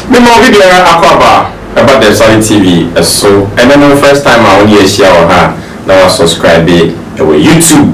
The more video about the Solid TV, so and then the first time I only share her now subscribe to YouTube.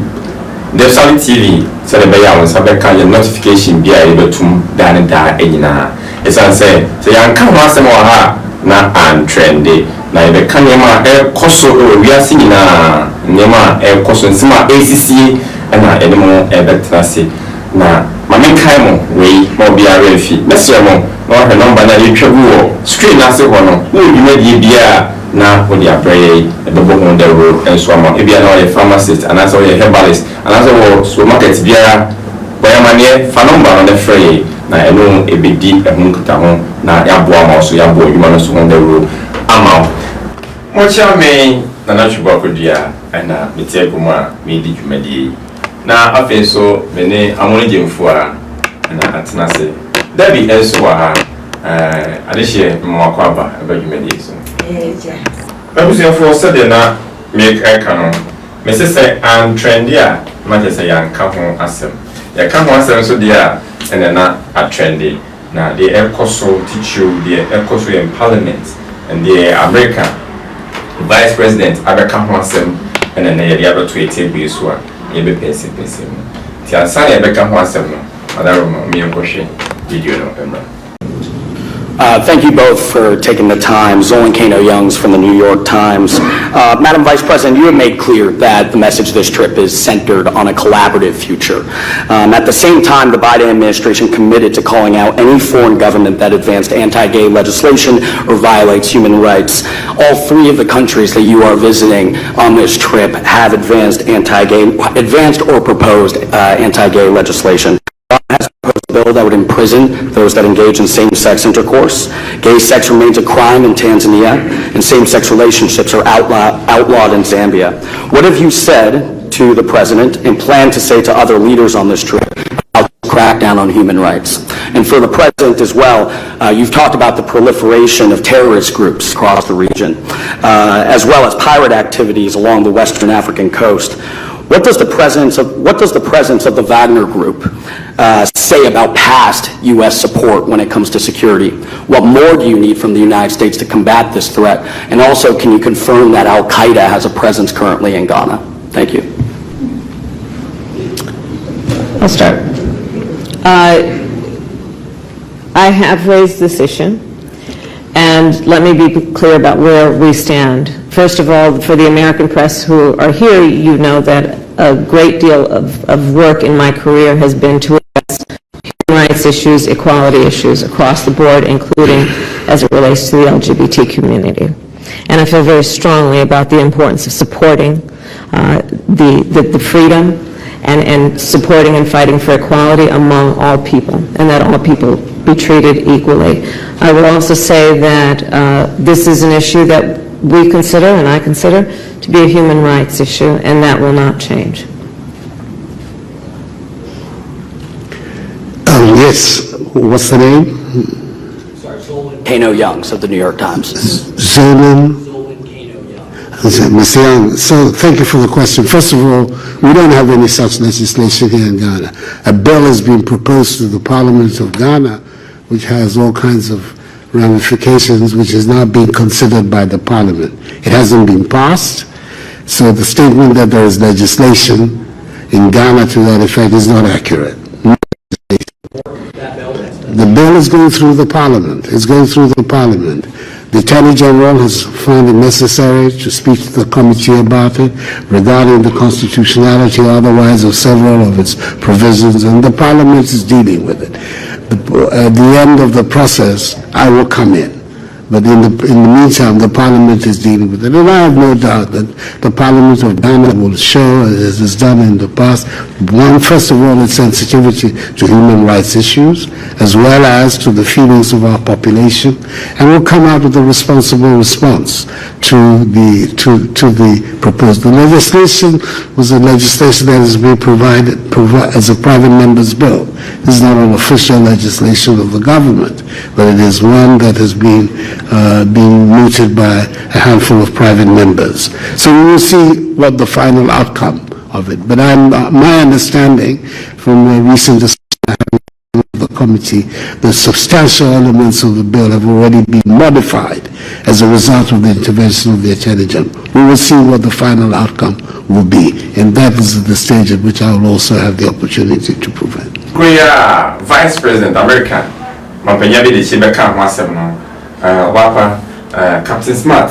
The Solid TV, so the bayer was have a notification be able to dan da enina. It's say so yan kan wa sem wa ha na and trendy. Na be kan yema koso we are seeing na nyema koso nsima ACC na enemo betra say na mame kai mo we mo bia refi na se mo no he number na you twabu screen na se ho no wo dwuma die bia na wo dia pray ebobo on the road and so am e bia na o pharmacist and as o herbalist and as o supermarket bia boy mane fa number on the free na eno ebedi ehun kita ho na ya boa ma so ya boa dwuma no so on the road ama mo cha me na na chuba ko dia na metie kuma me di dwuma die na afi so mene amone jemfu a na atena se dabi enso wa ha adehye mwakwaba abadwumadi so abusia for said na make eka no me say am trendy a ma say yan ka ho asem ya ka ho asem so dia ene na a trendy na the ekoso teach you the ekoso in parliament and the American vice president abeka ho asem ene na ya aba to etebu so a ebe pese ti asane abeka ho asem no adaro mo mi enkohwe video no emra. Thank you both for taking the time. Zolan Kano Youngs from the New York Times. Madam Vice President, you have made clear that the message of this trip is centered on a collaborative future. At the same time, the Biden administration committed to calling out any foreign government that advanced anti-gay legislation or violates human rights. All three of the countries that you are visiting on this trip have advanced or proposed anti-gay legislation. Has proposed a bill that would imprison those that engage in same-sex intercourse. Gay sex remains a crime in Tanzania, and same-sex relationships are outlawed in Zambia. What have you said to the president and plan to say to other leaders on this trip about the crackdown on human rights? And for the president as well, you've talked about the proliferation of terrorist groups across the region, as well as pirate activities along the Western African coast. What does the presence of the Wagner Group say about past U.S. support when it comes to security? What more do you need from the United States to combat this threat? And also, can you confirm that Al-Qaeda has a presence currently in Ghana? Thank you. I'll start. I have raised this issue, and let me be clear about where we stand. First of all, for the American press who are here, you know that a great deal of work in my career has been to address human rights issues, equality issues across the board, including as it relates to the LGBT community. And I feel very strongly about the importance of supporting the freedom and supporting and fighting for equality among all people, and that all people be treated equally. I will also say that this is an issue that we consider, and I consider, to be a human rights issue, and that will not change. Yes, what's the name? Sorry, Zolan Kano Youngs of the New York Times. Zolan Mr. Young, so thank you for the question. First of all, we don't have any such legislation here in Ghana. A bill has been proposed to the Parliament of Ghana, which has all kinds of ramifications, which is not being considered by the Parliament. It hasn't been passed, so the statement that there is legislation in Ghana to that effect is not accurate. The bill is going through the Parliament. It's going through the Parliament. The Attorney General has found it necessary to speak to the committee about it regarding the constitutionality or otherwise of several of its provisions, and the Parliament is dealing with it. At the end of the process, I will come in. But in the meantime, the Parliament is dealing with it. And I have no doubt that the Parliament of Ghana will show, as it's done in the past, first of all, its sensitivity to human rights issues, as well as to the feelings of our population, and will come out with a responsible response to the proposed. The legislation was a legislation that has been provided as a private member's bill. This is not an official legislation of the government, but it is one that has been being mooted by a handful of private members. So we will see what the final outcome of it. But my understanding from a recent discussion with the committee, the substantial elements of the bill have already been modified as a result of the intervention of the Attorney General. We will see what the final outcome will be, and that is the stage at which I will also have the opportunity to prevent. Kuya Vice President America, Mampanya bi de chibeka ho asem no. Wapa Captain Smart,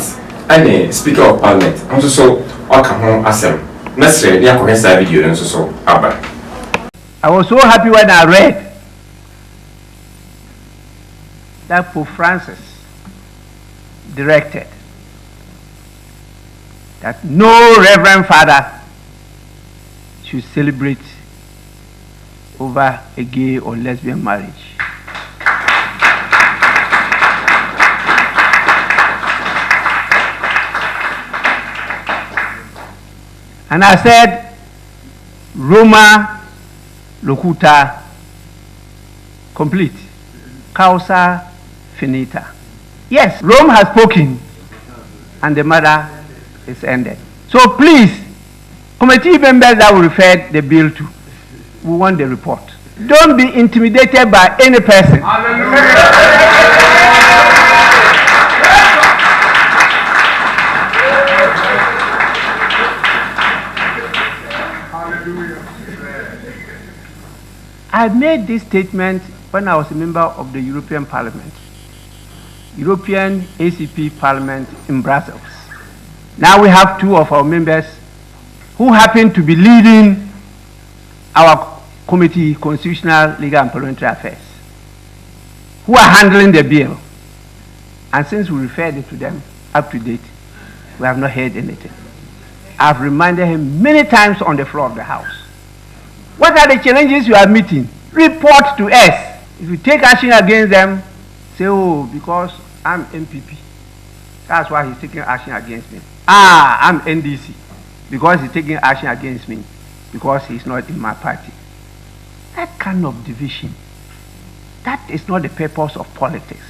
and Speaker of Parliament. I'm so waka ho asem. Nesre dia ko hesa video nso so aba. I was so happy when I read that Pope Francis directed that no Reverend Father should celebrate over a gay or lesbian marriage. And I said, Roma locuta complete, causa finita. Yes, Rome has spoken and the matter is ended. So please, committee members that will refer the bill to, we want the report. Don't be intimidated by any person. I made this statement when I was a member of the European Parliament, European ACP Parliament in Brussels. Now we have two of our members who happen to be leading our committee, Constitutional, Legal and Parliamentary Affairs, who are handling the bill. And since we referred it to them up to date, we have not heard anything. I've reminded him many times on the floor of the House. What are the challenges you are meeting? Report to us. If you take action against them, say, oh, because I'm MPP. That's why he's taking action against me. I'm NDC. Because he's taking action against me. Because he's not in my party. That kind of division, that is not the purpose of politics.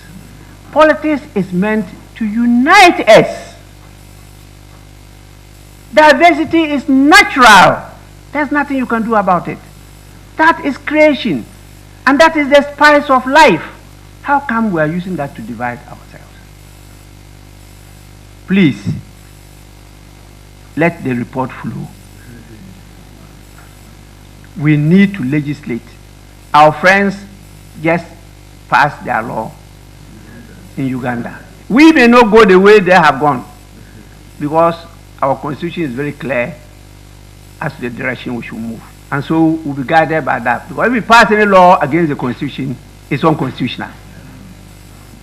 Politics is meant to unite us. Diversity is natural. There's nothing you can do about it. That is creation. And that is the spice of life. How come we are using that to divide ourselves? Please, let the report flow. We need to legislate. Our friends just passed their law in Uganda. We may not go the way they have gone because our constitution is very clear as to the direction we should move. And so we'll be guided by that. Because if we pass any law against the constitution, it's unconstitutional.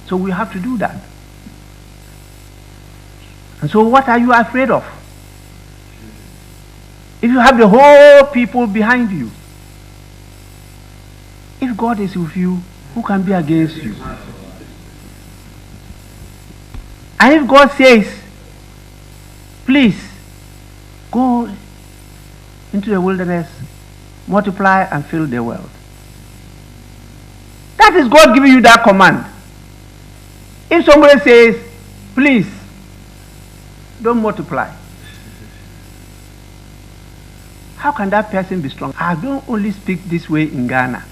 So we have to do that. And so what are you afraid of? If you have the whole people behind you, if God is with you, who can be against you? And if God says, please go into the wilderness, multiply and fill the world. That is God giving you that command. If somebody says, please, don't multiply, how can that person be strong? I don't only speak this way in Ghana.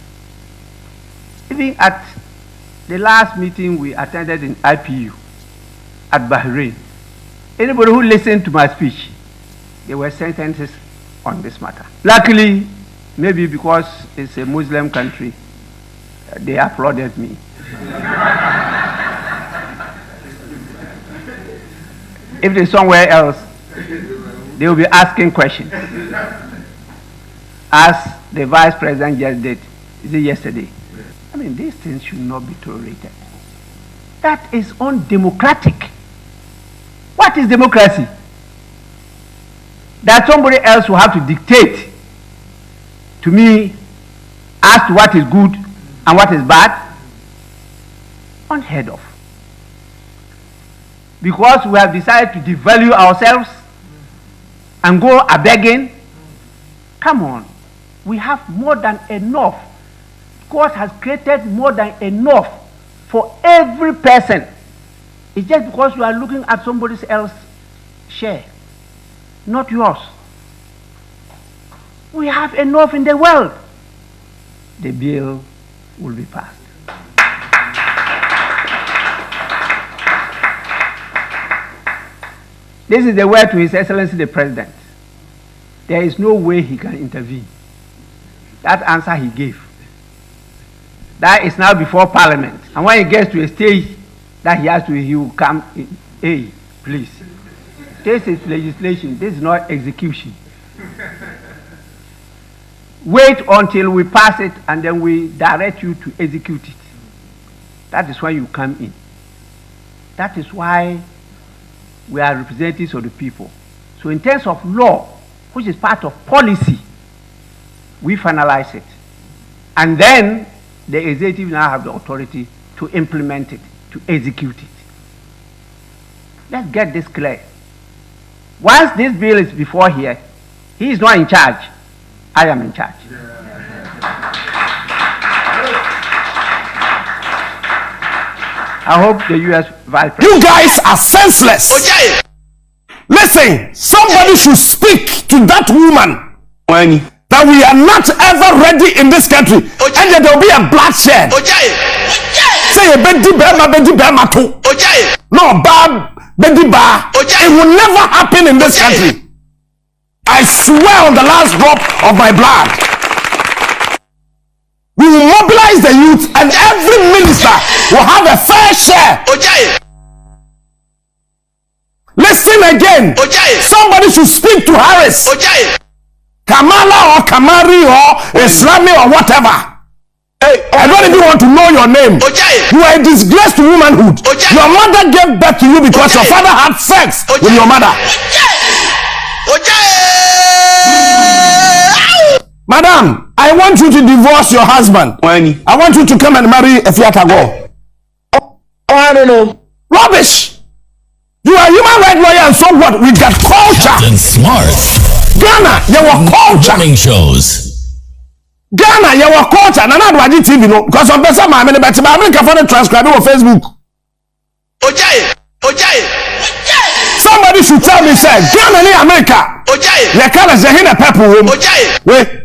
Even at the last meeting we attended in IPU at Bahrain, anybody who listened to my speech, there were sentences on this matter. Luckily, maybe because it's a Muslim country, they applauded me. If they're somewhere else, they will be asking questions. As the Vice President just did, is it yesterday? I mean, these things should not be tolerated. That is undemocratic. What is democracy? That somebody else will have to dictate to me as to what is good and what is bad? Unheard of. Because we have decided to devalue ourselves and go a-begging. Come on. We have more than enough. God has created more than enough for every person. It's just because you are looking at somebody else's share, not yours. We have enough in the world. The bill will be passed. This is the word to His Excellency the President. There is no way he can intervene. That answer he gave. That is now before Parliament. And when he gets to a stage that he will come in. Hey, please. This is legislation. This is not execution. Wait until we pass it and then we direct you to execute it. That is when you come in. That is why we are representatives of the people. So in terms of law, which is part of policy, we finalize it. And then the executive now have the authority to implement it, to execute it. Let's get this clear. Once this bill is before here, he is not in charge. I am in charge. I hope the U.S. Vice President. You guys are senseless. Okay. Listen, somebody should speak to that woman that we are not ever ready in this country, and that there will be a bloodshed. Say a bedi bema too. No bad bedi ba. It will never happen in this country. I swear on the last drop of my blood. We will mobilize the youth, and every minister will have a fair share. Listen again. Somebody should speak to Harris. Kamala or Kamari or Islami or whatever. I don't even want to know your name. You are a disgrace to womanhood. Your mother gave birth to you because your father had sex with your mother. Madam, I want you to divorce your husband. I want you to come and marry a Fiatago. I don't know. Rubbish! You are a human rights lawyer, and so what? We got culture. Captain Smart. Ghana, you were culture. Morning shows. Ghana, you were culture. Nana Addo-Kamal TV, no, because some person my many better. I'm going to transcribe it on Facebook. Somebody should tell me, say, Ghana in America. You can't say in a pepper room. Wait.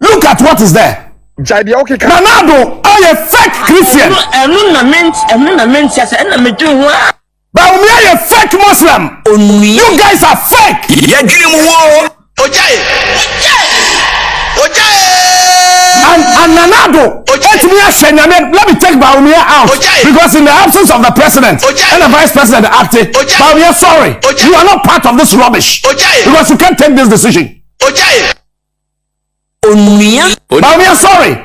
Look at what is there. Nana Addo, are you a fake Christian? But we are a fake Muslim. You guys are fake. And Nana Addo, let me take Baumia out. Because in the absence of the president and the vice president acting, Baumia, sorry, you are not part of this rubbish. Because you can't take this decision. Baumia, sorry.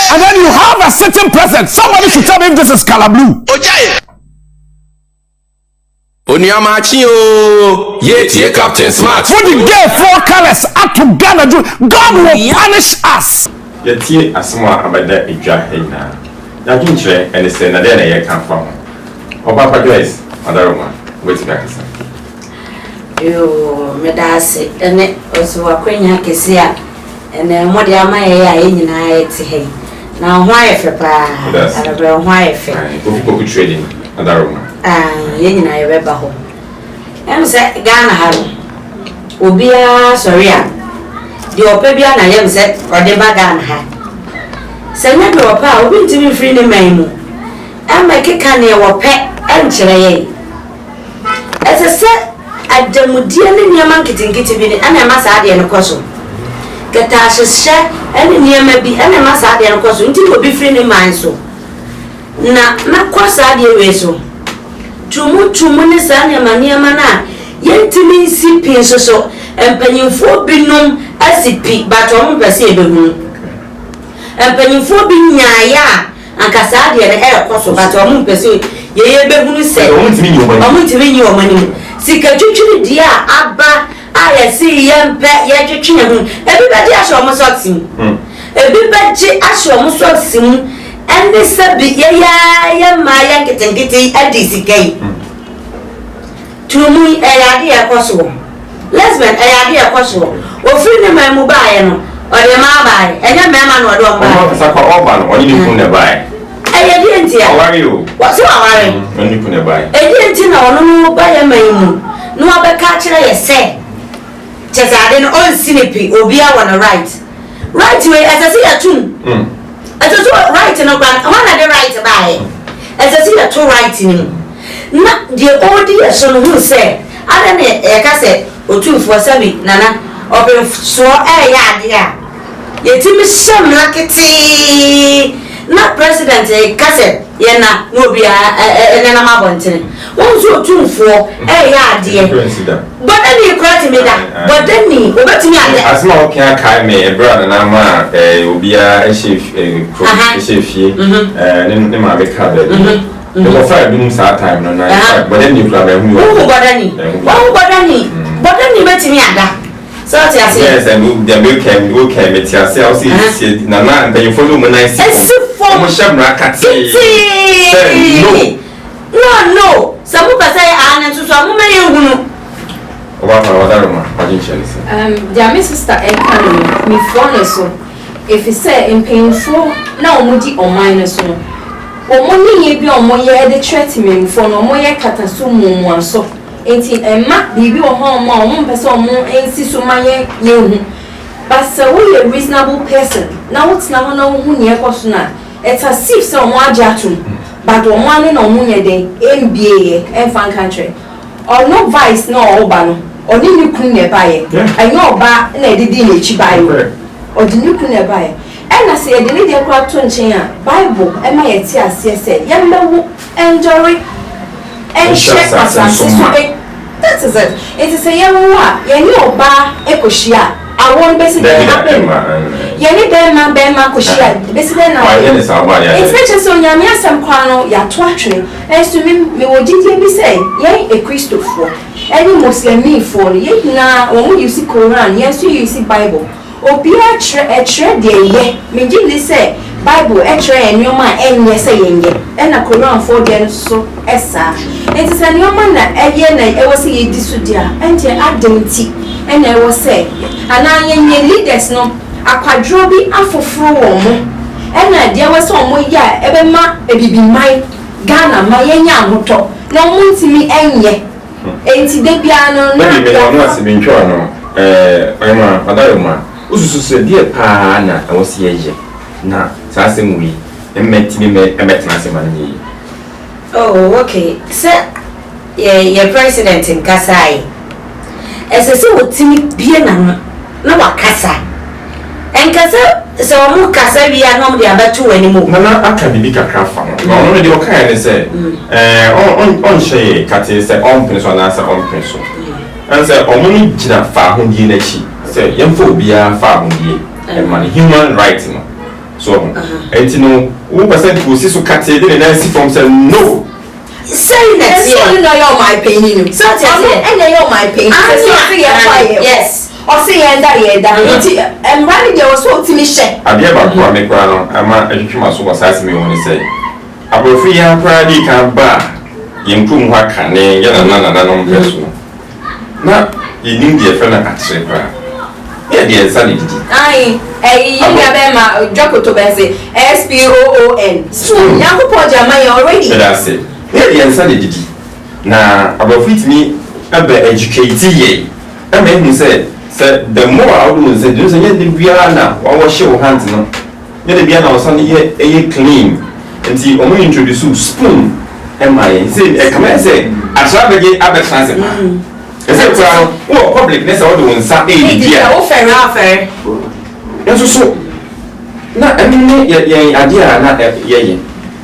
And then you have a sitting president. Somebody should tell me if this is color blue. Captain Smart. For the gay four colors up to Ghana, God will punish us. Yeti asma abada ejwa hena. Ya kinchire ene se na dey na ye kan fa. Oba pa Joyce, Adaroma, wait back sir. Yo medase ene oso akwenya kese a ene mode ama ye ya nyina ete he. Na ho ayefe pa. Arabe ho ayefe. Ofuko trading Adaroma. Ye nyina ye beba ho. Em se Ghana ha obia sorry a de opebia na yem se ode ba Ghana ha. Se nya de opa obi ntimi free ni man mu. Em keka ne wo pe enkyere ye. Ese se adamudie ne niam nkitinkiti bi ne ana ma sa ade ne koso. Keta hyehye ene niam bi ana ma sa ade ne koso nti obi free ni man so. Na makosa ade we so. Tumu ne sa niam na yentimi si pin so empanyimfo binum asipi batom pese ebehu empanyimfo bi nyaaya ankasa ade ne ekoso batom pese ye behu se omuntimi nyi omani sika twitwiri dia aba ayesi yempe ye twitwene hu ebi bedi ahwe omosotsim ebi bedi ahwe omosotsim ende sabi ye ma ya nkitenkiti adi sikai tumu eyade ekoso lesbian eyade ekoso ofiri ne mamu baaye no ode ma baaye enya mema no ode omba Oba sa ko oba no oni kun ne bae. Eyade entia Awari o. What's awari? Oni kun ne bae. Eyade enti na ono no baaye mamu no abeka kire ye se chesade no on sinipi obia wana right way as I see a tune as I saw right no kan one of the right by as I see a two right ni na the odi so no who say ada ne e ka say otu for sami nana open so ya dia yetimi sham lakiti na president ka say ye na no bia na mabonten won so otu for ya dia but then you correct me that but then me obetimi ade asma o kan kai me e brother na ma obia e chef ne ma be ka be the offer dum sa time no na but then you plan who bodani betimi ada so ti ase yes and the milk can met yourself see na and you follow me nice mo shamra kati no sabu ka say ana tutu amu me yehunu Wadaruma, dear sister economy, me phone so. If you say in painful, now mudi or minus no. Money ye be on my the treatment for no more catasumu so. Ain't it a mat be your home, one person more ain't see so my ye. But so we a reasonable person. Now it's now no who near Cosna. It's as if someone jatun, but one in on Munya day, MBA and fan country. Or no vice no obano. Oni ni kun ne bae anyo oba na edidi na echi bae odi ni kun ne bae e na se edini de kwa to nchen a bible e ma yeti ase se ye mewu enjoy and share asase so that is it is a ye wo a ye ni oba ekohia awon besi de happen ye ni be ma kohia besi de na it's not just on yami asem kwa no ya to atwe e so me wo didi bi say ye a Christopher any Muslim for ye na when you see Quran yes you see Bible obi a tre de ye me ji say Bible e tre enoma enye say yenye e na Quran for dem so esa it is enoma na eye na e wo say ye disu dia ente adenti ena e wo say ana yenye leaders no akwadro bi afoforo wo mo ena dia wo say omo ya e be ma ebibi mai Ghana ma yenya ahoto na mo ntimi enye enti de bia no na bia no asebe ntwa no oyema adaroma ususu se die pa na wo se ye na sa asem wi emmetini emetna asem ani oh okay so your president in Kasai esese wotimi bia na wakasa enkasa so mu kasa bia no de abatu wani mu na aka bibi kakra fa no no de o kan ne se on shey kate se on penso na se on penso and say omuni gina fa ho die na chi se yemfo bia fa ho die e man human rights no so enti no wo percent go si so kate de na si from say no say that so no your my opinion so and your my opinion yes or say that and right there was so to me share abia ba ko me kwa no ama adwuma so wasase me woni say abrofi ya kwa di kan ba yempum ho aka ne ya na no mpeso na yenim die fe na atre kwa ya die nsa ne didi ai ya be ma jokoto be say SPOON so yakopo jama you already that's it ya die nsa ne didi na abrofi timi aba educate ye ama hu say the more I would say do say the biana or show hands no the biana was only a clean and see o introduce spoon mi say e come say asaba ge abe transit e say kwa public nessa o do nsa e dia o fair so na emi ye adia na ye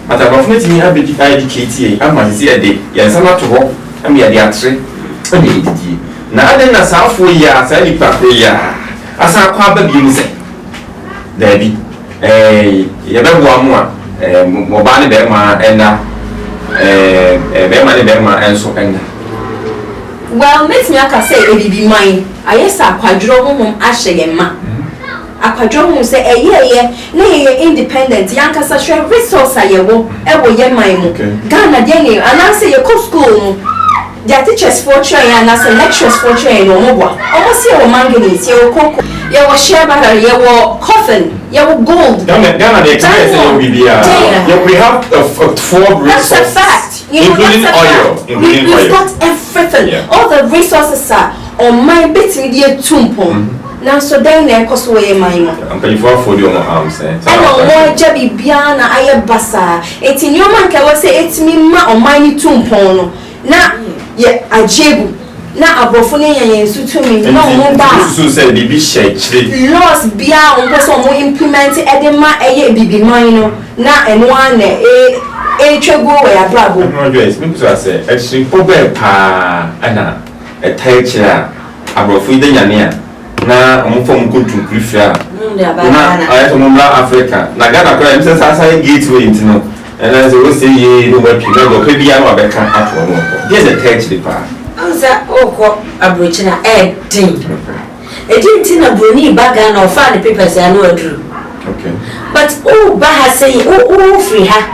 but abafnet mi abedi educate am ma say e ye nsa na to ho am ye dia atre e dey didi na aden na safo ya sa ni papo ya asa kwa ba bi ni se dabi ye be bo amu a mo ba ni be ma enda be ma ni be ma enso enda well let me aka say e bibi mine ayesa akwadro honhom ahye ye ma akwadro honhom say eye na ye independent yanka sa share resource ayewo e wo ye mine mu Ghana de ni ana say ye ko school mu their teachers for train and as lecturers for train no mo bua almost say o manganese ye o koko ye wo share battery ye wo coffin ye wo gold Ghana the experience in Bibia we have 4 resources. That's a fact. Including oil. We've got everything. Yeah. All the resources are on my bit with your tumpon. Now, so then I cost away my mind. I'm paying for your arms. I know more Jabby Biana, I am Bassa. It's in your man, I will say it's me on my tumpon. Now, yeah, I jebu. Now, a bofone and to me, no more bar. So said, Bibi shake. Lost beyond was on more implemented Edema, a baby minor. Now, and one a trouble where I bravo. Because I say, actually, Pobe Pa, Anna, a teacher, a bofide Yania. Na omfom kuntu prefia na ayatu mumla Africa na Ghana kwa mse sasa gateway ntino and as we say ye no we pina go pe bia no abeka ato no there the text the pa anza oko abrochina edin edin tina broni baga na ofa the papers ya no adru okay but oh ba ha say oh free ha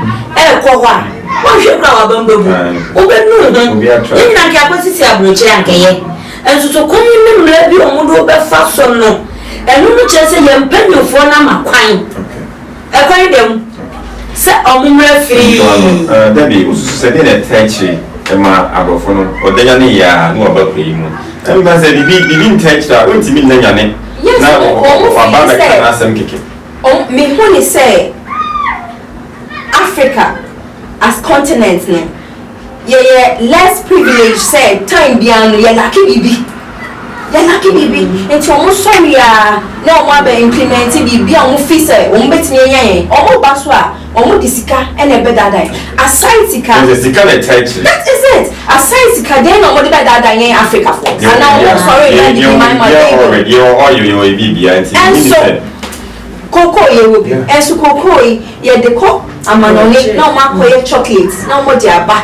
ko ho a won hwe kra wa bambabu o be nu ni na ki aposisi abrochina nkeye enso to komi memra bi omodo be fa so no enu no chese ye mpanyofo na makwan ekwan dem se omumra free Debbie usu se dey techi e ma abrofo no odenya ne ya no oba yi mu em ba se bibi techi da wonti mi nanya ne na o aba be kana asem keke me honi say Africa as continent no yeah less privileged say time biano ya lucky bibi enti omo sorry ya na omo aba implement bibi a omo fi say omo betimi yan omo ba so a omo disika ene bedadai aside sika the sika le techi that is it aside sika then omo de bedadai yan Africa for and now omo sorry na di my mother you bibi anti koko ye will be enso koko ye de ko amanoni na omo akoye chocolate na omo di aba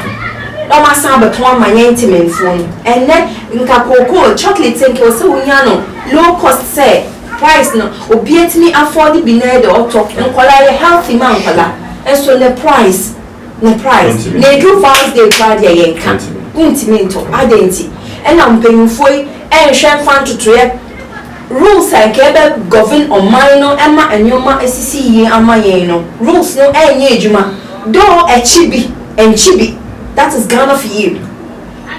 no ma samba to ma intimate phone and then nka koko chocolate nke o se wonya no low cost say price no obi etimi afford bi na de auto nkola ye healthy man nkola enso the price na do fast day card ye yenka intimate identity and am payinfo e hwe fan tutoye rules and kebe govern on minor emma enyoma asisi yi amaye no rules no enye ejuma do chibi that is Ghana for you.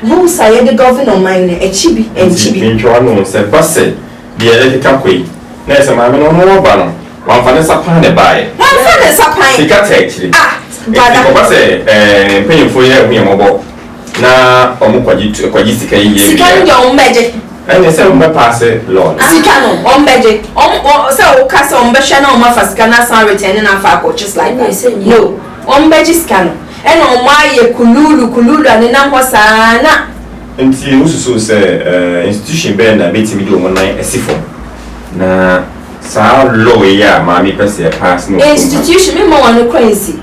Rules are the governor mine a chibi and chibi. Pinchuano said, Basse, the electrical quay. There's a man on more banner. One for the sapane buy. One for the sapane. Actually. But I say, paying for your mobile. Now, Omukajisika, you can your magic. And they said, my pass it, Lord. Sikano, on magic. So, Castle on Bashana, my first Ghana San returning and far just like I said, no, on magic scano. And on my kululu and then was sana. Until you also say institution bend and meeting me do one night a sifon. Na sa low ya, mammy per se pass no institution, me more on the crazy.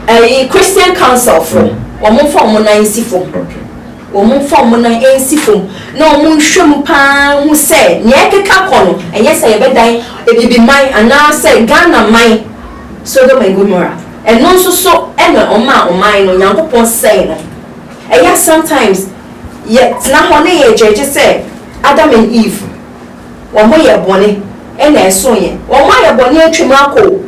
A Christian council from or more from one nine sifon. Or more from one nine sifon. No moon shum pan who said, Nyaka Capono, and yes, I bet it will be mine and now say Ghana mine. So do my Gomorrah. And also so eno oma o mine no Yankopon say no. And yes sometimes yet na hone ye jeje say Adam and Eve. Omo ye bone e na eso ye. Omo ye bone atwem akọ.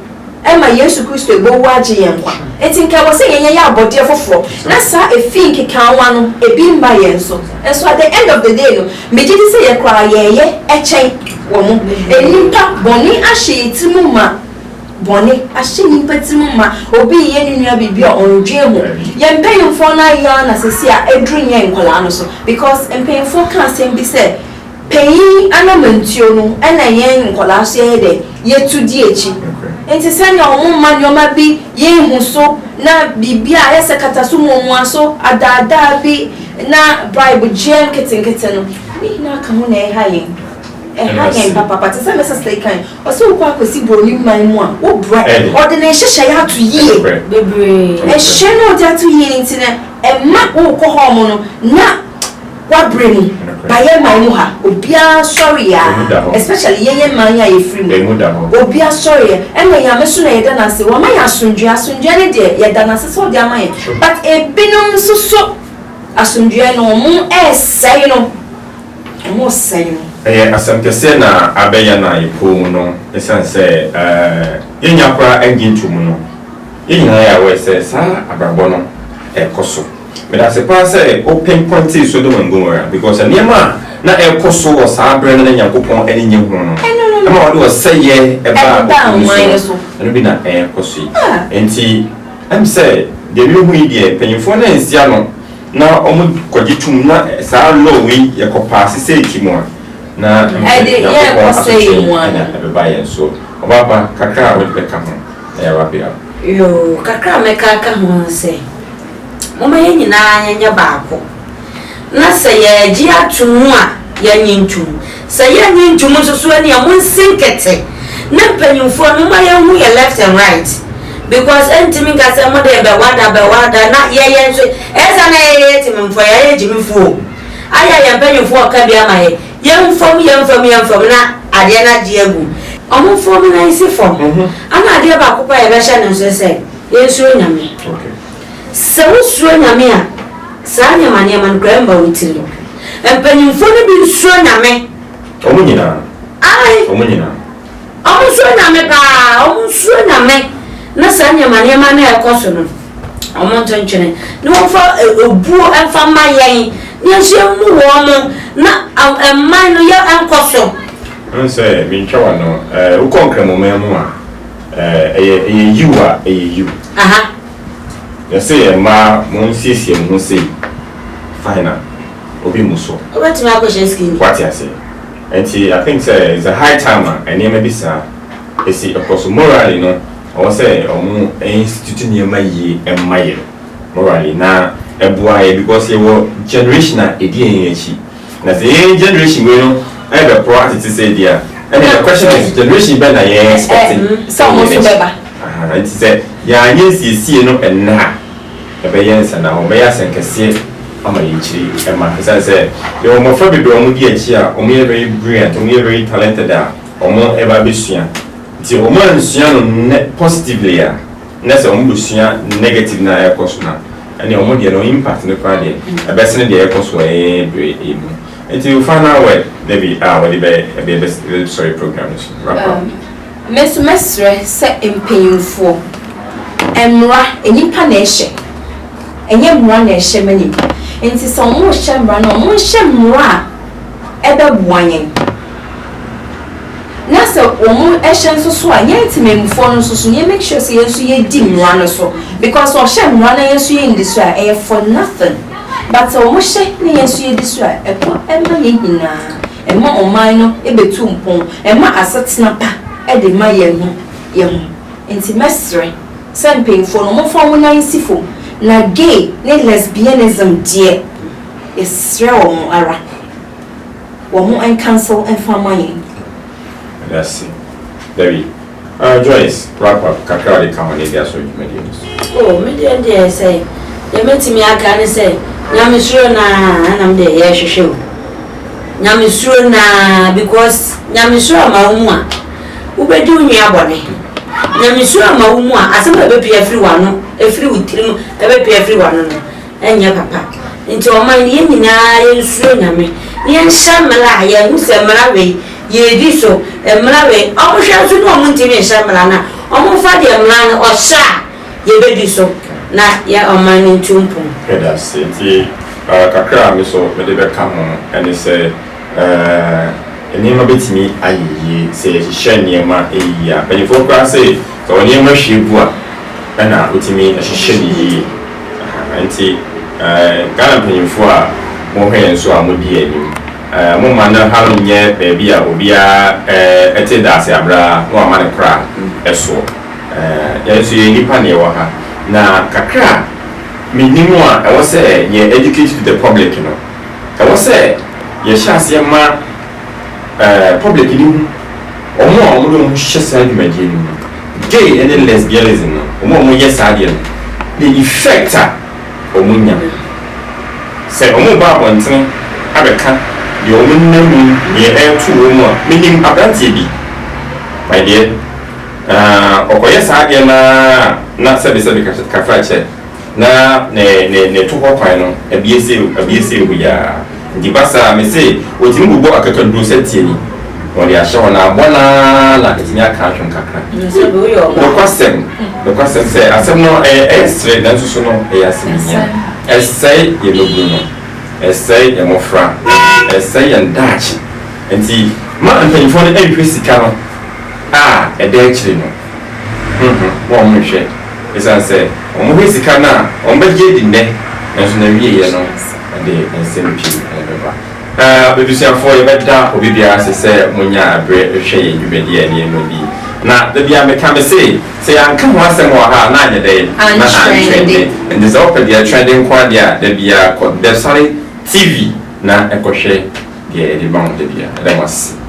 E ma Yesu Kristo egbo waje ye nkwa. Enti nka wo say ye ya abode foforo. Na sa efi nkeka anwa no ebi mba ye nso. And so at the end of the day no me gidi say ye kwa ye echen wo mo. Enimpa bone ahye yetimu ma boni ashini petimu ma obi ye nunua bibia ondwe ho ye mpanyimfo na ya na sesi a edru nye nkola no so because mpanyimfo kan sem bi se peyi anamantuo no na ye nkola so ye de ye tudi echi enti se na omo ma nyoma bi ye hu so na bibia ye se kataso mu aso adada bi na bribe gem keten no ni na ka ho na e ha ye papa to say Mrs. Lakan or so quack see brony my one oh bread or the nation shall to ye baby a shano that to ye internet and map will call hormone na what bring by my muha obia sorry especially ye man ya free obia sorry and when ya mesu na ye dana say wa my asunjua ne de ye dana say so dia man but e binom so asunjua no mo say no mo say no asante se na abeya na ipo no esan se yenya kwa engine to no yenya ya we se sa abrabo no ekoso but as a person open point so do ngomora because anema na e koso o sa brand na Yakopon eni nye ho no ama o do say ye e ba so no bi na e koso enti am say de bi hu ide penyifo na nsia no na omo kwagitum na sa law wi ye ko pass say kimo na e de ye ko say mu ana e ba ye so obaba kakra we be ka ho e wa bi yo kakra me ka ho say mama ye nyina nya baako na say ye gi atumu a ye nyintum say ye nyintum so ani amon sinkete na panyumfo no ma ye hu ye left and right because entimi ka say mo de be wada na ye so eza na ye timimfo ye jimifo aya ye panyumfo ka bia ma ye yemfom na ade na die egu omo fom na isi fom ana ade ba kopa ye be hye no so say ye suro nyame se wo suro nyame a sa nyama ne man gramba witiri empanyimfo ne bi suro nyame omo nyina omo suro nyame ka omo suro nyame na sa nyama ne man na ekoso no omo tonchene no fa obuo emfa mayen ne hye mu wo mo na man no ya ankoso nse mi ntwa no wo konkre mo memu a you aha ya say ma mo nsiesie mo say final obi muso what me akoshe skin what you say and I think say it's a high time and e maybe sir e see of course morally no I say omo institute ne ma yi emaye morally na ebua because you generation na edi enchi na say generation we no I be proactive say dia and the question is generation be na ye expecting some so beba it say ya nyesi no enna ebe yensa na o be ya senkese ama yichiri ema say you mo for be o mo di achi a o mo very brilliant o mo very talented a o mo eba besua ti o mo ansua no positively a na say o mo besua negative na e koso na and o mo di no impact no kwa de ebe sene de e koso e emu enti you find out where maybe what be sorry program is mesre se empanyimfo emra enipa na ehye enye mra na ehye mani enti so mo hye mra na mo hye mra ebe buanyen na se o mo ehye nso so a nye timemfo no so nye make sure say yenso ye di mra no so because o hye mra na yenso ye ndi so a for nothing but o mo hye na yenso ye di so a eko emma ye nyina emma o man no ebetu mpon emma asetena pa e de ma ye hu enti mesre sempemfo no mo fa mo nan sifo na gay ne lesbianism die esre o mo ara wo mo an cancel and family that's it very Joyce wrap up kakra de come on there so you mediums oh medium dey say ye metimi aka ne say nyame suro na anam de ye hwehwe nyame suro na because nyame suro ma hu a ubedi unyi abone nyame suro ma hu a asema be pia free wano efiri wutirim ebe pia free wano no enye papa nti o man ye nyina ye suro nyame ye nshamela ye hu se mara we ye di so mara we o hwe so no mo ntimi nshamela na o mo fa de mara na o sha ye be di so na ya o man ntumpu that's it kakra mi so me de be ka ho and say enema betimi ayi say hye niema eyi a penifo kwa say so niema hwebu a na otimi hye ni anti kana penifo a mo hwe so a mo di anim mo ma na ha nye baby a obia ete da se abra mo ma ne kra eso ya so ye nipa ne wo ha na kakra minimum I was say ye educate to the public no I was say ye chance ma public ni omo do mo hyesa adwumadi ni gay and lesbianism no omo yes ade no the effect omo nya say omo ba bonten abeka de omo namu ye to omo minim abrantie bi my dear okoye sa ade na se ka frache na ne to ho kwan no abiese hu ya ndi basa me say otimi bubo akakaduro setie ni wori ahye wona abona la etimi aka ahwe kakra no kwasem say asem no straight na so no asem nya ɛsɛe yɛ mɛbunu no ɛsɛe yɛ mmɔfra ɛsɛe yɛ ndaakye nti ma mpanyinfoɔ no ɛnhwɛ sika no a ɛda akyire no wɔn mo hwɛ ɛsan sɛ wɔn hwɛ sika no a wɔn bɛgye di nnɛ nanso na wieɛ no ɛde nsɛm pii ɛbɛba bebusuafoɔ yɛbɛda obi biara sɛ sɛ monya aberɛ hwɛ yɛn dwumadie a nneɛma bi na da bia meka me sɛ yɛanka ho asɛm wɔ ha na anyɛ dɛ na antrɛnde nti sɛ wopɛ deɛ trɛnde nko adeɛ a da bia kɔ Depsare TV na ɛkɔhwɛ deɛ ɛde ba ho da bia ɛda mo ase